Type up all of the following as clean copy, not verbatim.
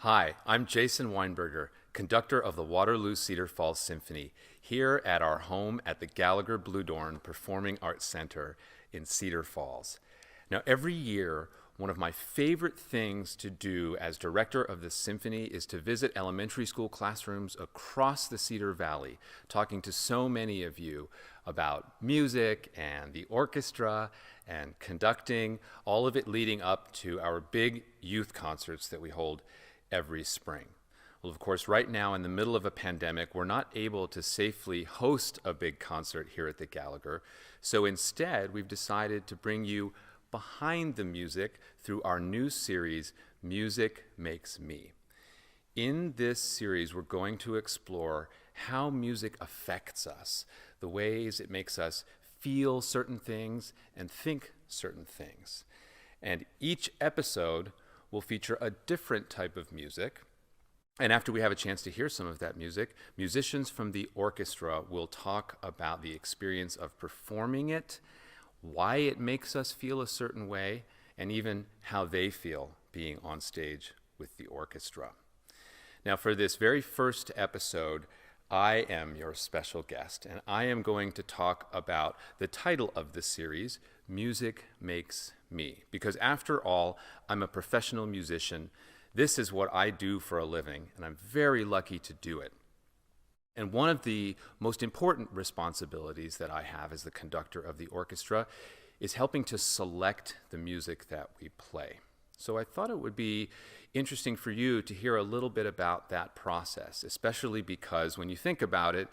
Hi, I'm Jason Weinberger, conductor of the Waterloo-Cedar Falls Symphony, here at our home at the Gallagher Bluedorn Performing Arts Center in Cedar Falls. Now, every year, one of my favorite things to do as director of the symphony is to visit elementary school classrooms across the Cedar Valley, talking to so many of you about music and the orchestra and conducting, all of it leading up to our big youth concerts that we hold every spring. Well, of course, right now in the middle of a pandemic, we're not able to safely host a big concert here at the Gallagher. So instead, we've decided to bring you behind the music through our new series, Music Makes Me. In this series, we're going to explore how music affects us, the ways it makes us feel certain things and think certain things. And each episode will feature a different type of music. And after we have a chance to hear some of that music, musicians from the orchestra will talk about the experience of performing it, why it makes us feel a certain way, and even how they feel being on stage with the orchestra. Now, for this very first episode, I am your special guest, and I am going to talk about the title of the series, Music Makes Me. Because after all, I'm a professional musician. This is what I do for a living, and I'm very lucky to do it. And one of the most important responsibilities that I have as the conductor of the orchestra is helping to select the music that we play. So I thought it would be interesting for you to hear a little bit about that process, especially because when you think about it,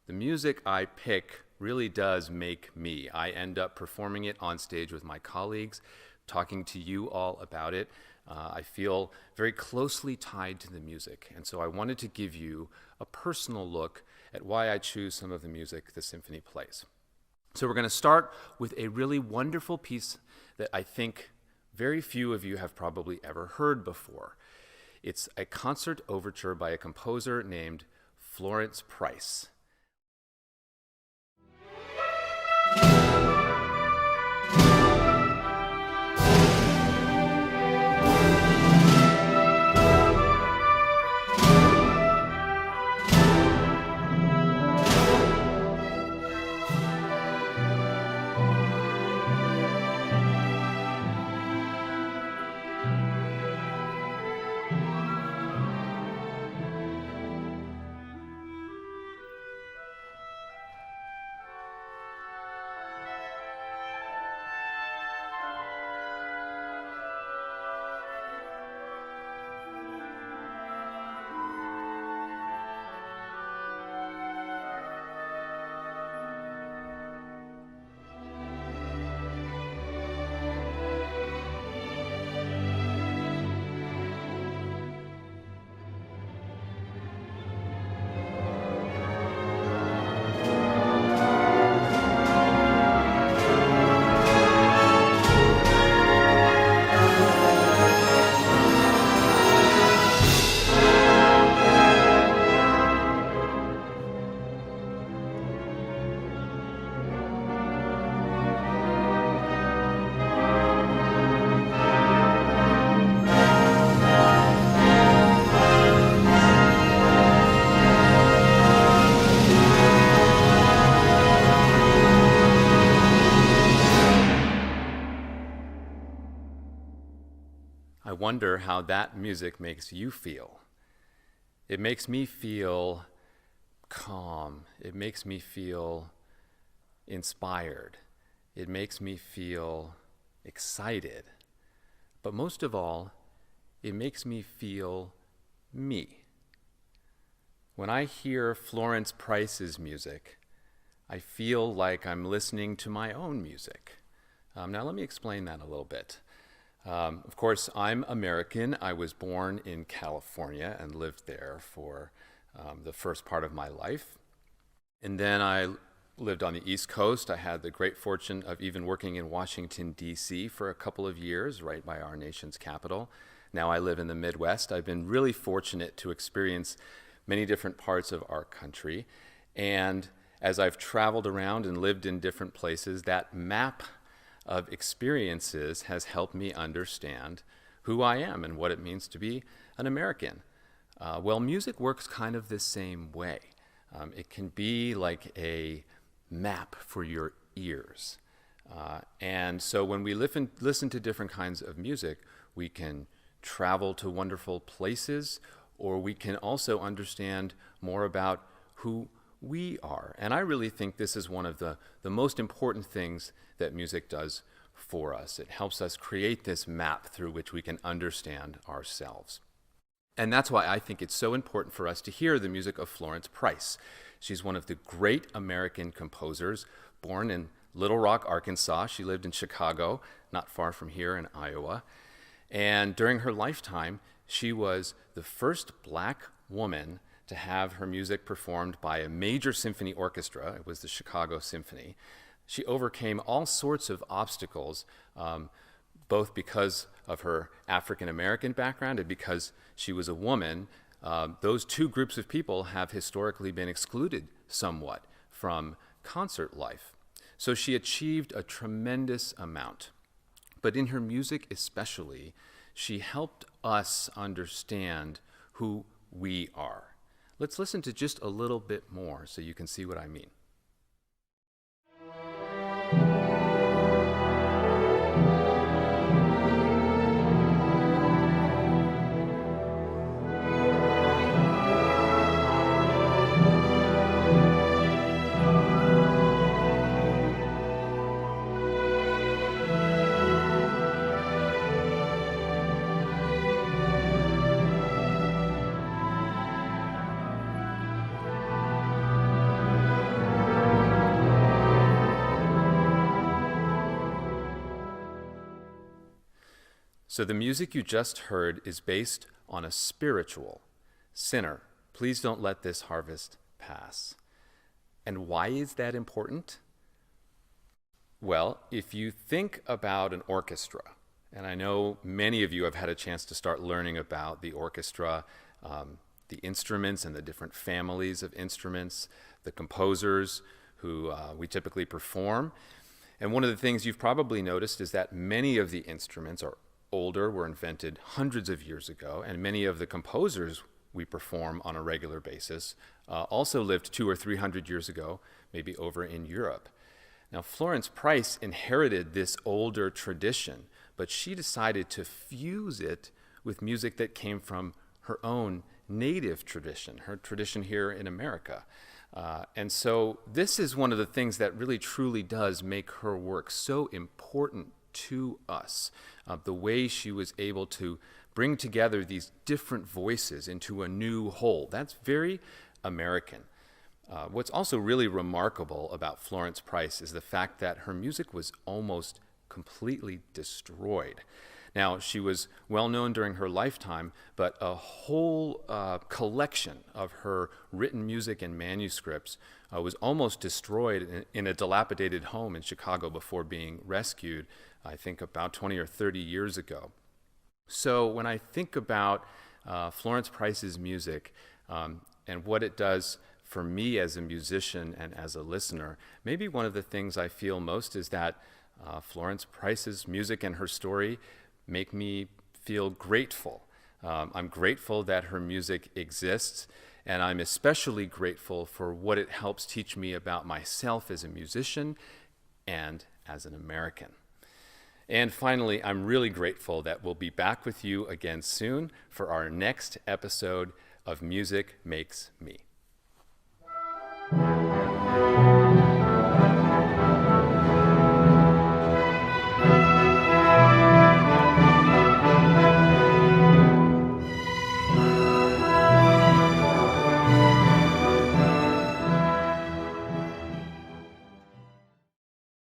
the music I pick really does make me. I end up performing it on stage with my colleagues, talking to you all about it. I feel very closely tied to the music, and so I wanted to give you a personal look at why I choose some of the music the symphony plays. So we're going to start with a really wonderful piece that I think very few of you have probably ever heard before. It's a concert overture by a composer named Florence Price. I wonder how that music makes you feel. It makes me feel calm. It makes me feel inspired. It makes me feel excited. But most of all, it makes me feel me. When I hear Florence Price's music, I feel like I'm listening to my own music. Now let me explain that a little bit. Of course, I'm American. I was born in California and lived there for the first part of my life. And then I lived on the East Coast. I had the great fortune of even working in Washington, D.C. for a couple of years, right by our nation's capital. Now I live in the Midwest. I've been really fortunate to experience many different parts of our country. And as I've traveled around and lived in different places, that map of experiences has helped me understand who I am and what it means to be an American? Well, music works kind of the same way. It can be like a map for your ears. And so when we listen to different kinds of music, we can travel to wonderful places, or we can also understand more about who we are. And I really think this is one of the most important things that music does for us. It helps us create this map through which we can understand ourselves. And that's why I think it's so important for us to hear the music of Florence Price. She's one of the great American composers, born in Little Rock, Arkansas. She lived in Chicago, not far from here in Iowa. And during her lifetime, she was the first black woman to have her music performed by a major symphony orchestra. It was the Chicago Symphony. She overcame all sorts of obstacles, both because of her African-American background and because she was a woman. Those two groups of people have historically been excluded somewhat from concert life. So she achieved a tremendous amount. But in her music especially, she helped us understand who we are. Let's listen to just a little bit more so you can see what I mean. So the music you just heard is based on a spiritual, "Sinner, please don't let this harvest pass." And why is that important? Well, if you think about an orchestra, and I know many of you have had a chance to start learning about the orchestra, the instruments and the different families of instruments, the composers who we typically perform. And one of the things you've probably noticed is that many of the instruments are older, were invented hundreds of years ago, and many of the composers we perform on a regular basis also lived 200 or 300 years ago, maybe over in Europe. Now, Florence Price inherited this older tradition, but she decided to fuse it with music that came from her own native tradition, her tradition here in America. And so this is one of the things that really truly does make her work so important to us, the way she was able to bring together these different voices into a new whole. That's very American. What's also really remarkable about Florence Price is the fact that her music was almost completely destroyed. Now, she was well known during her lifetime, but a whole collection of her written music and manuscripts was almost destroyed in a dilapidated home in Chicago before being rescued, I think about 20 or 30 years ago. So when I think about Florence Price's music and what it does for me as a musician and as a listener, maybe one of the things I feel most is that Florence Price's music and her story make me feel grateful. I'm grateful that her music exists, and I'm especially grateful for what it helps teach me about myself as a musician and as an American. And finally, I'm really grateful that we'll be back with you again soon for our next episode of Music Makes Me.